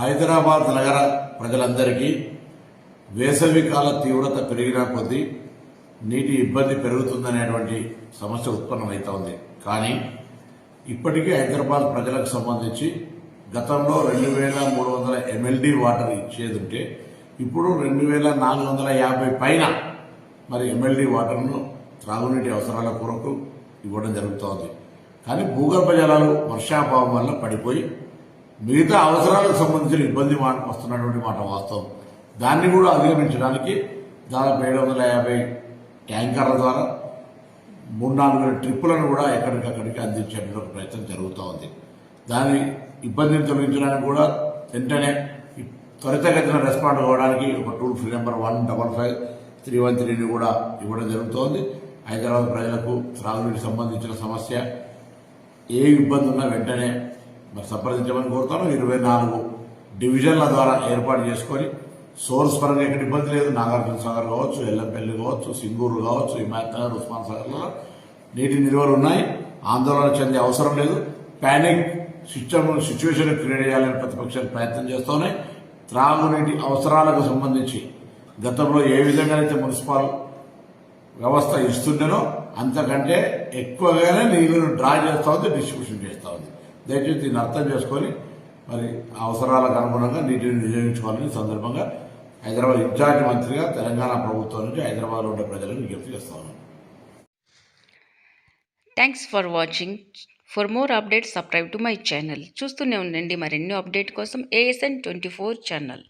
హైదరాబాద్ నగర ప్రజలందరికీ వేసవి కాల తీవ్రత పెరిగిన కొద్దీ నీటి ఇబ్బంది పెరుగుతుందనేటువంటి సమస్య ఉత్పన్నమవుతోంది. కానీ ఇప్పటికీ హైదరాబాద్ ప్రజలకు సంబంధించి గతంలో 2300 MLD వాటర్ ఇచ్చేదుంటే ఇప్పుడు 2450 పైన మరి MLD వాటర్ను త్రాగునీటి అవసరాల కొరకు ఇవ్వడం జరుగుతోంది. కానీ భూగర్భ జలాలు వర్షాభావం వల్ల పడిపోయి మిగతా అవసరాలకు సంబంధించిన ఇబ్బంది వస్తున్నటువంటి మాట వాస్తవం. దాన్ని కూడా అధిగమించడానికి దాదాపు 750 ట్యాంకర్ల ద్వారా 3-4 ట్రిప్పులను కూడా ఎక్కడికక్కడికి అందించేటువంటి ప్రయత్నం జరుగుతూ ఉంది. దాని ఇబ్బందిని తొలగించడానికి కూడా వెంటనే త్వరితగతిన రెస్పాండ్ అవ్వడానికి ఒక టోల్ ఫ్రీ నెంబర్ 155-313ని కూడా ఇవ్వడం జరుగుతోంది. హైదరాబాద్ ప్రజలకు త్రాగునీటికి సంబంధించిన సమస్య ఏ ఇబ్బంది ఉన్నా వెంటనే మరి సంప్రదించమని కోరుతాను. 24 డివిజన్ల ద్వారా ఏర్పాటు చేసుకొని సోర్స్ పరంగా ఎక్కడ ఇబ్బంది లేదు. నాగార్జున సాగర్ కావచ్చు, ఎల్లంపల్లి కావచ్చు, సింగూరు కావచ్చు, హిమాయత్ నగర్, ఉస్మాన్ సాగర్లో నీటి నిల్వలు ఉన్నాయి. ఆందోళన చెందే అవసరం లేదు. ప్యానిక్ సిచ్యువేషన్ క్రియేట్ చేయాలని ప్రతిపక్షాలు ప్రయత్నం చేస్తున్నాయి. త్రాగునీటి అవసరాలకు సంబంధించి గతంలో ఏ విధంగా అయితే మున్సిపల్ వ్యవస్థ ఇస్తుండేనో అంతకంటే ఎక్కువగానే నీళ్లను డ్రా చేస్తూ ఉంది, డిస్ట్రిబ్యూషన్ చేస్తూ ఉంది. దయచేసి దీన్ని అర్థం చేసుకొని మరి అవసరాలకు అనుగుణంగా నీటిని వినియోగించుకోవాలని సందర్భంగా హైదరాబాద్ ఇన్ఛార్జ్ మంత్రిగా తెలంగాణ ప్రభుత్వం నుంచి హైదరాబాద్లో ఉండే ప్రజలకు విజ్ఞప్తి చేస్తా ఉన్నాను. Thanks for watching. For more updates subscribe to my channel. చూస్తూనే ఉండండి మరెన్నో అప్డేట్ కోసం ASN 24 ఛానల్.